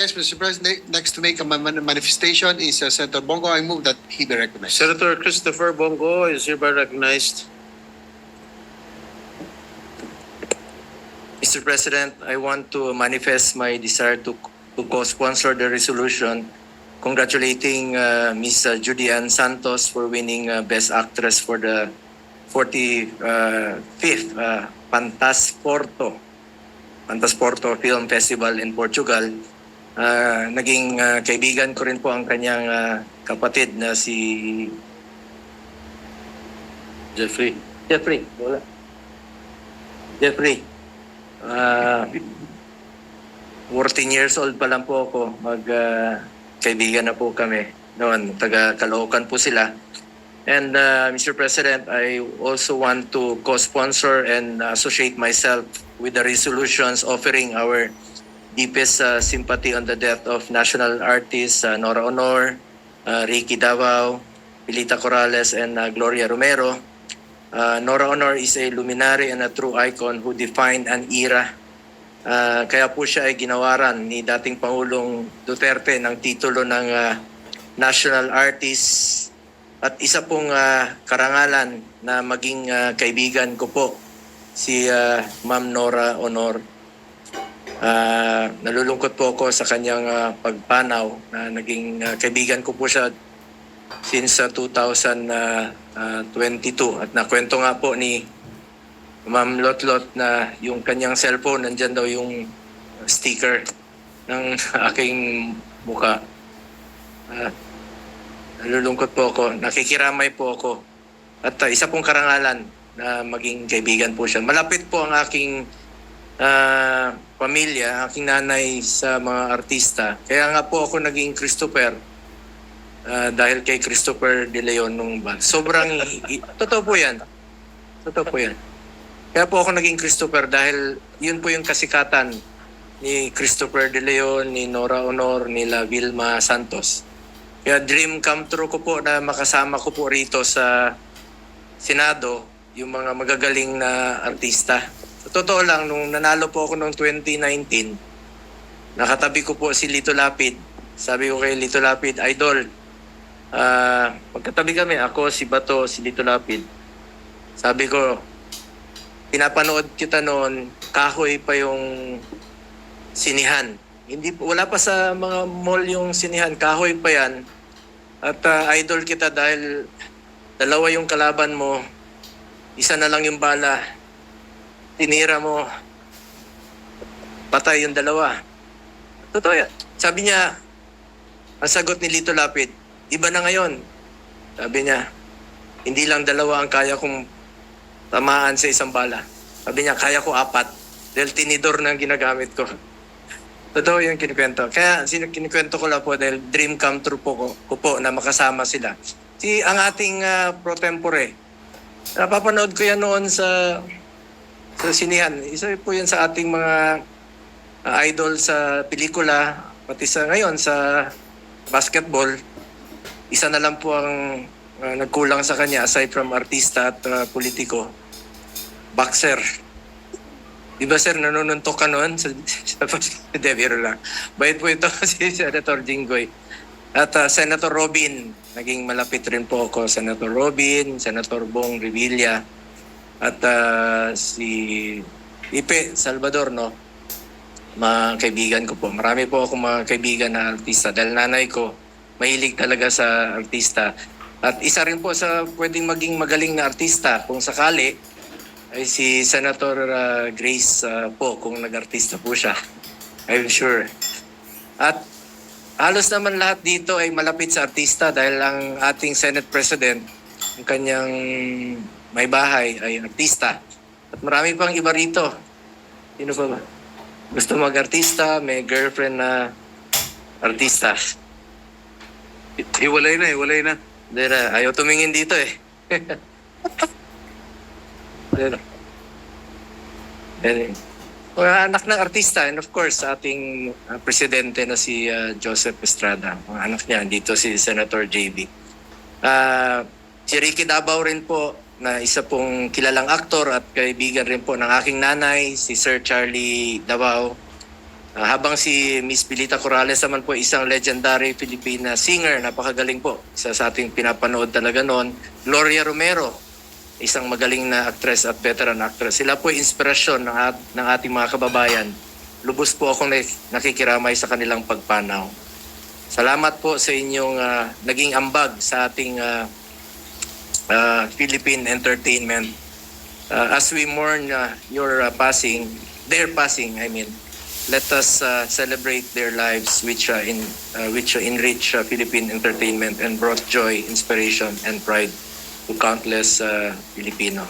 Yes, Mr. President, next to make a manifestation is Senator Bongo. I move that he be recognized. Senator Christopher Bongo is hereby recognized. Mr. President, I want to manifest my desire to co-sponsor the resolution congratulating Ms. Judy Ann Santos for winning Best Actress for the 45th Pantasporto Film Festival in Portugal. Naging kaibigan ko rin po ang kanyang kapatid na si Jeffrey. 14 years old pa lang po ako. Kaibigan na po kami noon. Taga Caloocan po sila. And Mr. President, I also want to co-sponsor and associate myself with the resolutions offering our deepest sympathy on the death of national artists Nora Honor, Ricky Davao, Pilita Corrales, and Gloria Romero. Nora Honor is a luminary and a true icon who defined an era. Kaya po siya ay ginawaran ni dating Pangulong Duterte ng titulo ng National Artist at isa pong karangalan na maging kaibigan ko po si Ma'am Nora Honor. Nalulungkot po ako sa kanyang pagpanaw na naging kaibigan ko po siya since 2022 at nakwento nga po ni Ma'am Lotlot na yung kanyang cellphone nandyan daw yung sticker ng aking mukha. Nalulungkot po ako, nakikiramay po ako at isa pong karangalan na maging kaibigan po siya. Malapit po ang aking pamilya, aking nanay sa mga artista. Kaya nga po ako naging Christopher dahil kay Christopher De Leon nung sobrang totoo po yan. Totoo po yan. Kaya po ako naging Christopher dahil yun po yung kasikatan ni Christopher De Leon, ni Nora Honor, ni Vilma Santos. Kaya dream come true ko po na makasama ko po rito sa Senado yung mga magagaling na artista. Sa totoo lang, nung nanalo po ako noong 2019, nakatabi ko po si Lito Lapid. Sabi ko kay Lito Lapid, Idol, pagkatabi kami, ako, si Bato, si Lito Lapid. Sabi ko, pinapanood kita noon, kahoy pa yung sinihan. Wala pa sa mga mall yung sinihan, kahoy pa yan. At idol kita dahil dalawa yung kalaban mo, isa na lang yung bala. Tinira mo, patay yung dalawa. Totoo yan. Sabi niya, ang sagot ni Lito Lapid, iba na ngayon. Sabi niya, hindi lang dalawa ang kaya kong tamaan sa isang bala. Sabi niya, kaya ko 4. Dahil tinidor na ang ginagamit ko. Totoo yung kinikwento. Kaya kinikwento ko lang po dahil dream come true po ko po na makasama sila. Ang ating pro tempore, napapanood ko yan noon sa sinihan. Isa po yan sa ating mga idol sa pelikula, pati sa ngayon sa basketball. Isa na lang po ang nagkulang sa kanya aside from artista at politiko. Boxer. Di ba sir, nanununtok ka noon? Biro lang. Bayad po ito si Senator Jinggoy. At Senator Robin, naging malapit rin po ako. Senator Robin, Senator Bong Revilla, at si Ipe Salvador, no? Mga kaibigan ko po. Marami po akong mga kaibigan na artista. Dahil nanay ko, mahilig talaga sa artista. At isa rin po sa pwedeng maging magaling na artista kung sakali, ay si Senator Grace po, kung nag-artista po siya. I'm sure. At halos naman lahat dito ay malapit sa artista dahil ang ating Senate President, ang kanyang may bahay ay artista. At marami pang iba rito. Sino pa ba? Gusto mag-artista, may girlfriend na artista. Hiwalay na. Ayaw tumingin dito eh. Anak ng artista, and of course sa ating presidente na si Joseph Estrada, mga anak niya dito si Senator JB. Si Ricky Davao rin po na isa pong kilalang aktor at kaibigan rin po ng aking nanay, si Sir Charlie Davao. Habang si Miss Pilita Corrales naman po isang legendary Filipina singer, napakagaling po. Isa sa ating pinapanood talaga noon. Gloria Romero, isang magaling na actress at veteran actress. Sila po inspirasyon ng ating mga kababayan. Lubos po akong nakikiramay sa kanilang pagpanaw. Salamat po sa inyong naging ambag sa ating Philippine entertainment. As we mourn your passing, their passing, I mean, let us celebrate their lives which enrich Philippine entertainment and brought joy, inspiration, and pride to countless Filipino.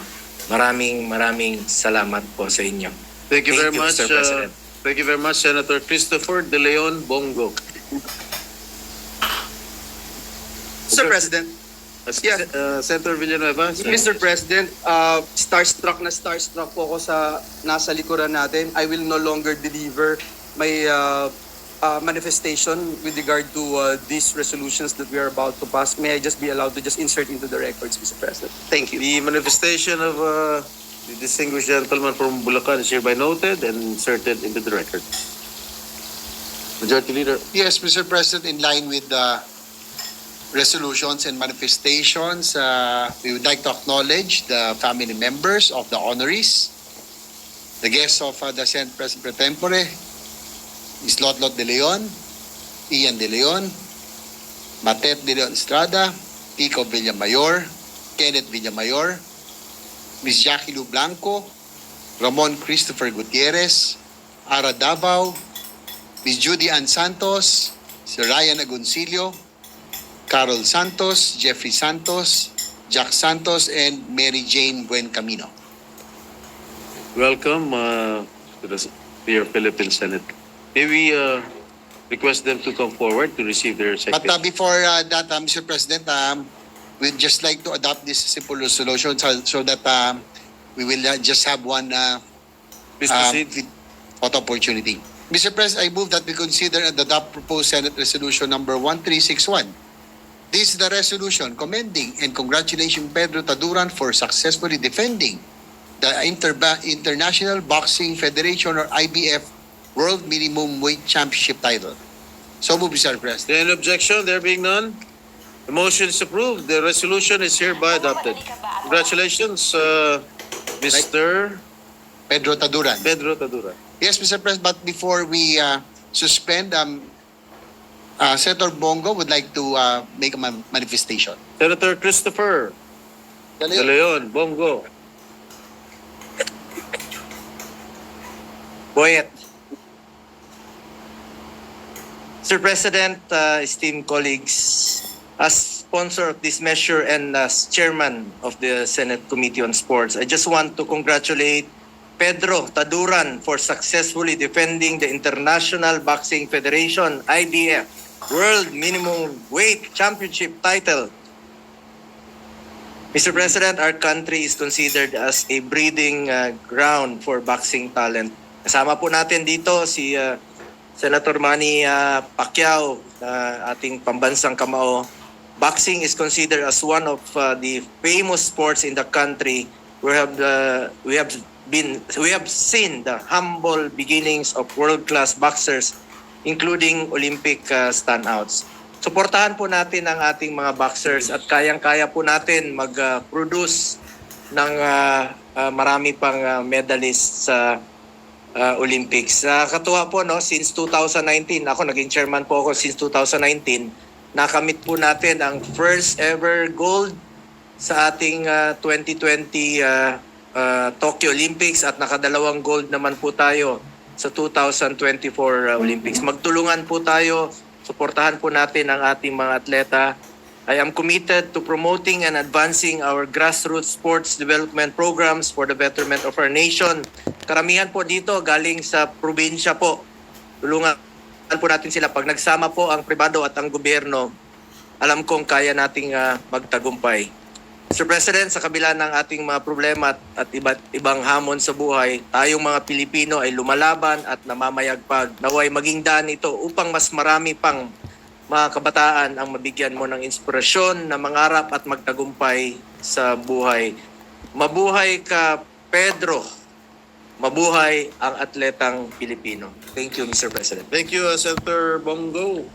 Maraming salamat po sa inyo. Thank you very much, Mr. President. thank you very much, Senator Christopher De Leon Bongo. Mr. President, Senator Villanueva. Mr. President, starstruck po ako sa nasa likuran natin. I will no longer deliver my manifestation with regard to these resolutions that we are about to pass. May I just be allowed to just insert into the records, Mr. President? Thank you. The manifestation of the distinguished gentleman from Bulacan is hereby noted and inserted into the record. Majority Leader. Yes, Mr. President, in line with the resolutions and manifestations, we would like to acknowledge the family members of the honorees, the guests of the Senate President Pro Tempore, Ms. Lotlot De Leon, Ian De Leon, Matet De Leon Estrada, Pico Villamayor, Kenneth Villamayor, Ms. Jackie Lu Blanco, Ramon Christopher Gutierrez, Ara Davao, Ms. Judy Ann Santos, Sir Ryan Agoncillo, Carol Santos, Jeffrey Santos, Jack Santos, and Mary Jane Buen Camino. Welcome to the dear Philippine Senate. May we request them to come forward to receive their But certificate? before that, Mr. President, we'd just like to adopt this simple resolution so that we will just have one Please proceed. photo opportunity. Mr. President, I move that we consider and adopt proposed Senate Resolution number 1361. This is the resolution commending and congratulating Pedro Taduran for successfully defending the International Boxing Federation or IBF World Minimum Weight Championship title. So move, Mr. President. Any objection? There being none, the motion is approved. The resolution is hereby adopted. Congratulations, Mr. Pedro Taduran. Pedro Tadura. Yes, Mr. President, but before we suspend, Senator Bongo would like to make a manifestation. Senator Christopher De Dali. Leon Bongo. Boyet. Mr. President, esteemed colleagues, as sponsor of this measure and as chairman of the Senate Committee on Sports, I just want to congratulate Pedro Taduran for successfully defending the International Boxing Federation, IBF, World Minimum Weight Championship title. Mr. President, our country is considered as a breeding ground for boxing talent. Kasama po natin dito si Senator Manny Pacquiao, ating pambansang kamao. Boxing is considered as one of the famous sports in the country. We have seen the humble beginnings of world-class boxers, including Olympic standouts. Suportahan po natin ang ating mga boxers at kayang-kaya po natin mag-produce ng marami pang medalists sa Olympics. Katuwa po, no, since 2019, ako naging chairman po ako since 2019, nakamit po natin ang first ever gold sa ating 2020 Tokyo Olympics at nakadalawang gold naman po tayo sa 2024 Olympics. Magtulungan po tayo, suportahan po natin ang ating mga atleta. I am committed to promoting and advancing our grassroots sports development programs for the betterment of our nation. Karamihan po dito galing sa probinsya po. Tulungan po natin sila. Pag nagsama po ang pribado at ang gobyerno, alam kong kaya nating magtagumpay. Mr. President, sa kabila ng ating mga problema at iba't ibang hamon sa buhay, tayong mga Pilipino ay lumalaban at namamayagpag. Naway maging daan ito upang mas marami pang mga kabataan ang mabigyan mo ng inspirasyon na mangarap at magtagumpay sa buhay. Mabuhay ka, Pedro. mabuhay ang atletang Pilipino. Thank you, Mr. President. Thank you, Senator Bongo.